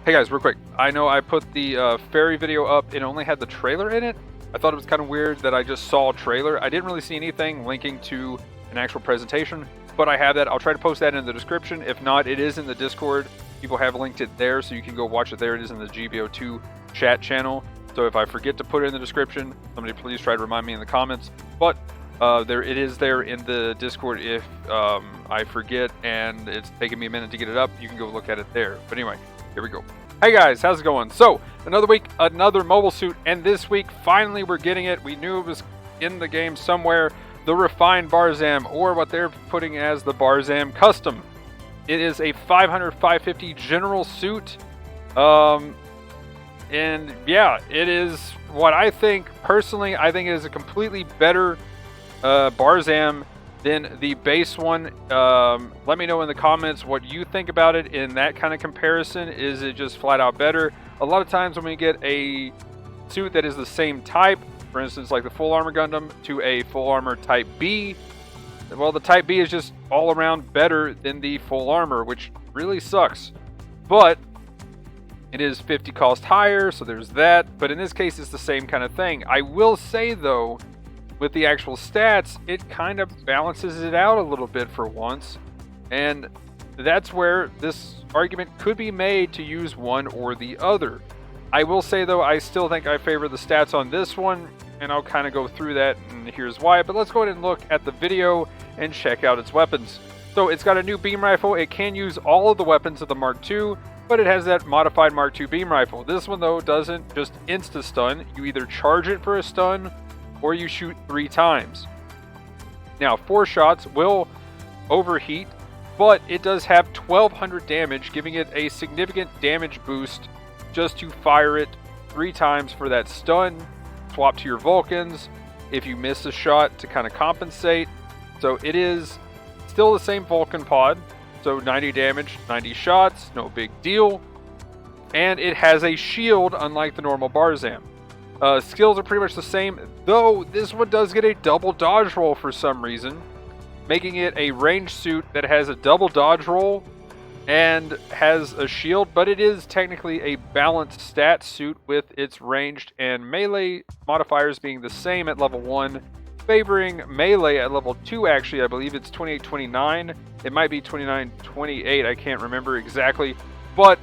Hey guys, real quick. I know I put the ferry video up. It only had the trailer in it. I thought it was kind of weird that I just saw a trailer. I didn't really see anything linking to an actual presentation, but I have that. I'll try to post that in the description. If not, it is in the Discord. People have linked it there, so you can go watch it there. It is in the GBO2 chat channel. So if I forget to put it in the description, somebody please try to remind me in the comments. But it is there in the Discord if I forget and it's taking me a minute to get it up. You can go look at it there. But anyway, here we go. Hey guys, how's it going? So, another week, another mobile suit, and this week, finally we're getting it. We knew it was in the game somewhere. The refined Barzam, or what they're putting as the Barzam Custom. It is a 500-550 general suit. And yeah, it is what I think, personally, I think it is a completely better Barzam than the base one. Let me know in the comments what you think about it in that kind of comparison. Is it just flat out better? A lot of times when we get a suit that is the same type, for instance like the full armor Gundam to a full armor type B, well, the type B is just all around better than the full armor, which really sucks. But it is 50 cost higher, so there's that. But in this case, it's the same kind of thing. I will say though, with the actual stats, it kind of balances it out a little bit for once. And that's where this argument could be made to use one or the other. I will say though, I still think I favor the stats on this one, and I'll kind of go through that, and here's why. But let's go ahead and look at the video and check out its weapons. So it's got a new beam rifle. It can use all of the weapons of the Mark II, but it has that modified Mark II beam rifle. This one though doesn't just insta-stun. You either charge it for a stun, or you shoot 3 times. Now, 4 shots will overheat, but it does have 1200 damage, giving it a significant damage boost just to fire it 3 times for that stun. Swap to your Vulcans if you miss a shot to kind of compensate. So it is still the same Vulcan pod, so 90 damage, 90 shots, no big deal. And it has a shield, unlike the normal Barzam. Skills are pretty much the same, though this one does get a double dodge roll for some reason, making it a ranged suit that has a double dodge roll and has a shield, but it is technically a balanced stat suit with its ranged and melee modifiers being the same at level 1, favoring melee at level 2. Actually, I believe it's 28-29. It might be 29-28, I can't remember exactly, but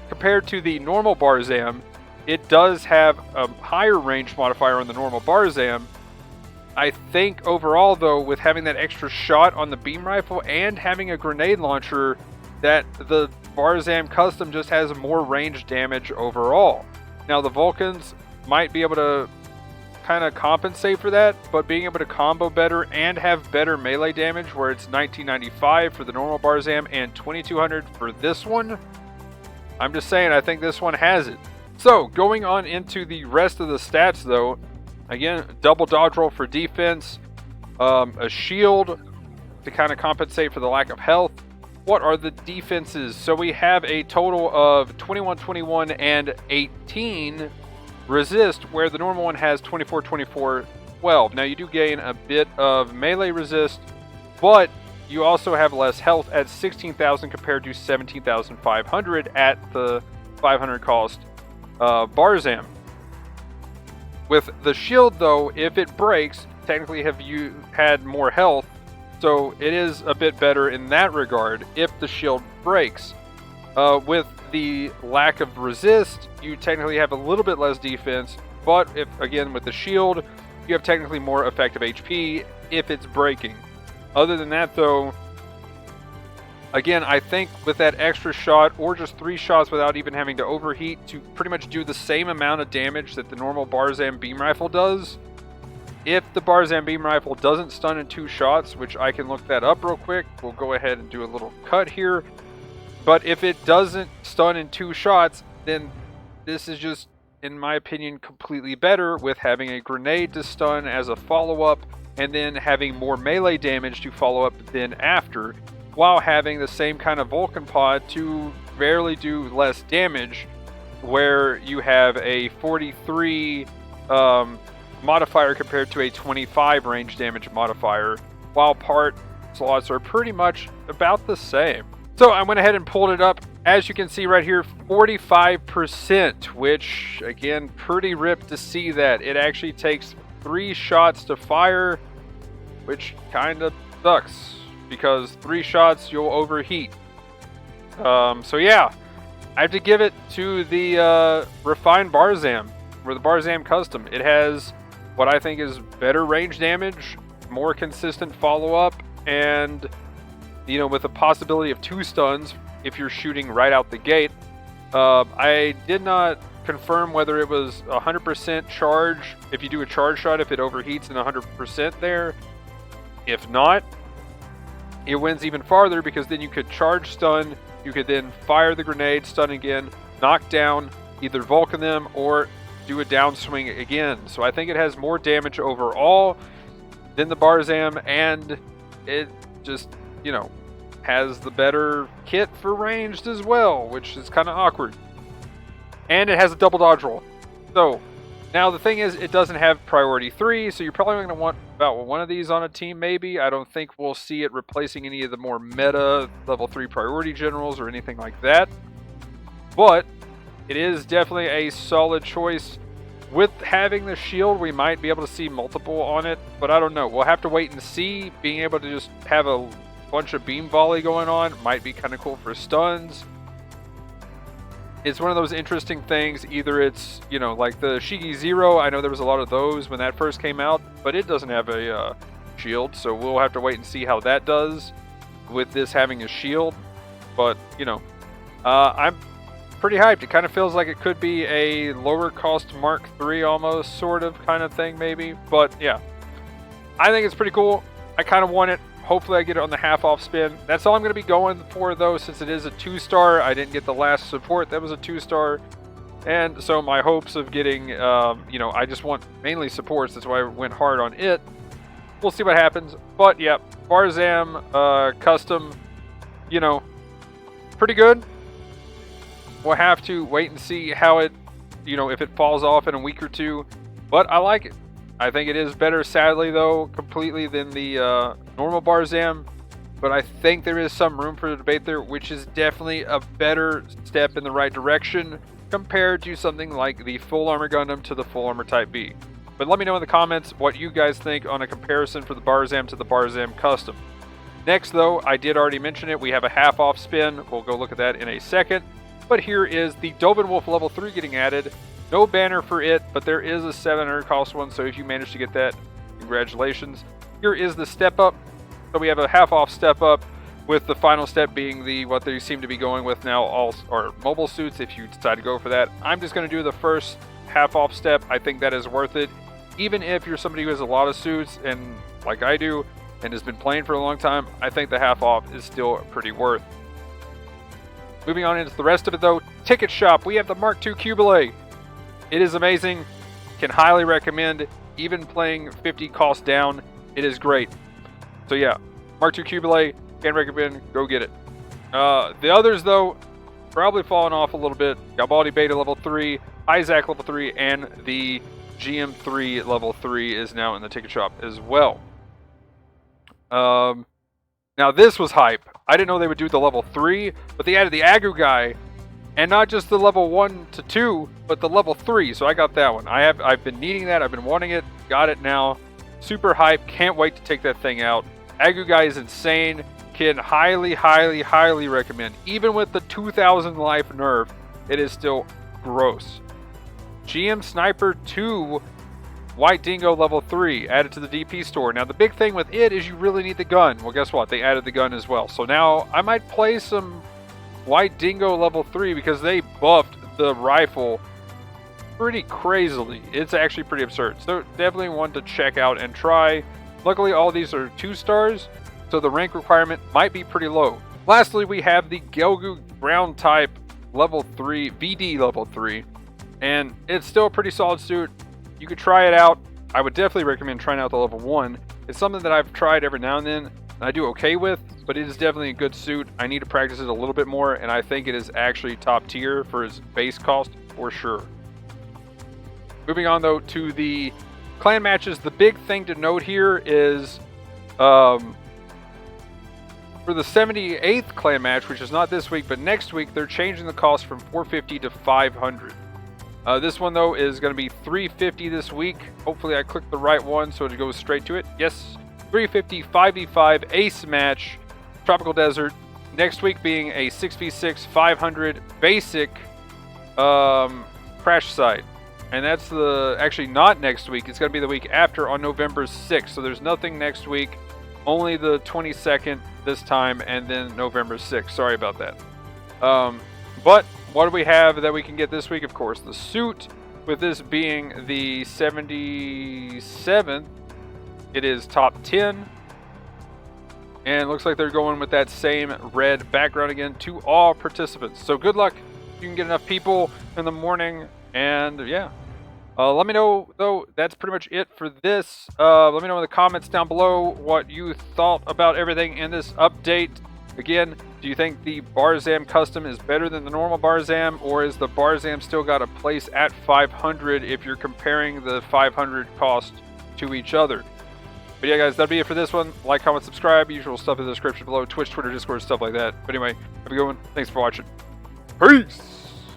compared to the normal Barzam, it does have a higher range modifier on the normal Barzam. I think overall though, with having that extra shot on the beam rifle and having a grenade launcher, that the Barzam Custom just has more range damage overall. Now the Vulcans might be able to kind of compensate for that, but being able to combo better and have better melee damage, where it's 1995 for the normal Barzam and 2200 for this one, I'm just saying I think this one has it. So, going on into the rest of the stats though, again, double dodge roll for defense, a shield to kind of compensate for the lack of health. What are the defenses? So we have a total of 21, 21, and 18 resist, where the normal one has 24, 24, 12. Now you do gain a bit of melee resist, but you also have less health at 16,000 compared to 17,500 at the 500 cost Barzam. With the shield though, if it breaks, technically have you had more health, so it is a bit better in that regard if the shield breaks. With the lack of resist, you technically have a little bit less defense, but if again with the shield, you have technically more effective HP if it's breaking. Other than that though, again, I think with that extra shot, or just 3 shots without even having to overheat, to pretty much do the same amount of damage that the normal Barzam beam rifle does. If the Barzam beam rifle doesn't stun in 2 shots, which I can look that up real quick, we'll go ahead and do a little cut here. But if it doesn't stun in 2 shots, then this is just, in my opinion, completely better, with having a grenade to stun as a follow-up, and then having more melee damage to follow up then after, while having the same kind of Vulcan pod to barely do less damage, where you have a 43 modifier compared to a 25 range damage modifier, while part slots are pretty much about the same. So I went ahead and pulled it up as you can see right here, 45%, which, again, pretty ripped to see that. It actually takes 3 shots to fire, which kind of sucks, because 3 shots, you'll overheat. So yeah, I have to give it to the refined Barzam, or the Barzam Custom. It has what I think is better range damage, more consistent follow-up, and, you know, with the possibility of 2 stuns if you're shooting right out the gate. I did not confirm whether it was 100% charge, if you do a charge shot, if it overheats in 100% there. If not, it wins even farther, because then you could charge stun, you could then fire the grenade, stun again, knock down, either Vulcan them or do a downswing again. So I think it has more damage overall than the Barzam, and it just, you know, has the better kit for ranged as well, which is kind of awkward. And it has a double dodge roll. So now the thing is, it doesn't have priority 3, so you're probably going to want about one of these on a team, maybe. I don't think we'll see it replacing any of the more meta level 3 priority generals or anything like that. But it is definitely a solid choice. With having the shield, we might be able to see multiple on it, but I don't know. We'll have to wait and see. Being able to just have a bunch of beam volley going on might be kind of cool for stuns. It's one of those interesting things. Either it's, you know, like the Shigi Zero. I know there was a lot of those when that first came out, but it doesn't have a shield, so we'll have to wait and see how that does with this having a shield. But, you know, I'm pretty hyped. It kind of feels like it could be a lower cost Mark III almost, sort of, kind of thing, maybe. But yeah, I think it's pretty cool. I kind of want it. Hopefully I get it on the half-off spin. That's all I'm going to be going for, though, since it is a 2-star. I didn't get the last support that was a 2-star. And so my hopes of getting, you know, I just want mainly supports. That's why I went hard on it. We'll see what happens. But, yeah, Barzam Custom, you know, pretty good. We'll have to wait and see how it, you know, if it falls off in a week or two. But I like it. I think it is better, sadly, though, completely than the normal Barzam. But I think there is some room for the debate there, which is definitely a better step in the right direction compared to something like the Full Armor Gundam to the Full Armor Type B. But let me know in the comments what you guys think on a comparison for the Barzam to the Barzam Custom. Next, though, I did already mention it. We have a half-off spin. We'll go look at that in a second. But here is the Doven Wolf level 3 getting added. No banner for it, but there is a 700 cost one, so if you manage to get that, congratulations. Here is the step up. So we have a half-off step up, with the final step being the what they seem to be going with now, all or mobile suits, if you decide to go for that. I'm just going to do the first half-off step. I think that is worth it. Even if you're somebody who has a lot of suits, and like I do, and has been playing for a long time, I think the half-off is still pretty worth. Moving on into the rest of it, though, Ticket Shop. We have the Mark II Qubeley. It is amazing. Can highly recommend. Even playing 50 cost down, it is great. So yeah, Mark II Qubeley, can recommend. Go get it. The others, though, probably falling off a little bit. Garibaldi Beta level 3, Isaac level 3, and the GM3 level 3 is now in the Ticket Shop as well. Now this was hype. I didn't know they would do the level 3, but they added the Agguguy. And not just the level 1 to 2, but the level 3. So I got that one. I've been needing that. I've been wanting it. Got it now. Super hype. Can't wait to take that thing out. Agguguy is insane. Can highly, highly, highly recommend. Even with the 2,000 life nerf, it is still gross. GM Sniper 2 White Dingo level 3 added to the DP store. Now the big thing with it is you really need the gun. Well, guess what? They added the gun as well. So now I might play some White Dingo level 3 because they buffed the rifle pretty crazily. It's actually pretty absurd. So definitely one to check out and try. Luckily, all these are 2-stars, so the rank requirement might be pretty low. Lastly, we have the Gelgu ground type level 3, VD level 3, and it's still a pretty solid suit. You could try it out. I would definitely recommend trying out the level 1. It's something that I've tried every now and then, and I do okay with, but it is definitely a good suit. I need to practice it a little bit more, and I think it is actually top tier for its base cost for sure. Moving on, though, to the clan matches, the big thing to note here is For the 78th clan match, which is not this week, but next week, they're changing the cost from 450 to 500. This one, though, is going to be 350 this week. Hopefully, I clicked the right one so it goes straight to it. Yes, 350 5v5 ace match, Tropical Desert. Next week being a 6v6 500 basic crash site. And that's actually not next week. It's going to be the week after on November 6th. So there's nothing next week. Only the 22nd this time, and then November 6th. Sorry about that. But what do we have that we can get this week? Of course, the suit, with this being the 77th. It is top 10. And it looks like they're going with that same red background again to all participants. So good luck. You can get enough people in the morning. And yeah. Let me know, though, that's pretty much it for this. Let me know in the comments down below what you thought about everything in this update. Again, do you think the Barzam custom is better than the normal Barzam, or is the Barzam still got a place at 500 if you're comparing the 500 cost to each other? But yeah, guys, that'll be it for this one. Like, comment, subscribe. Usual stuff in the description below. Twitch, Twitter, Discord, stuff like that. But anyway, have a good one. Thanks for watching. Peace!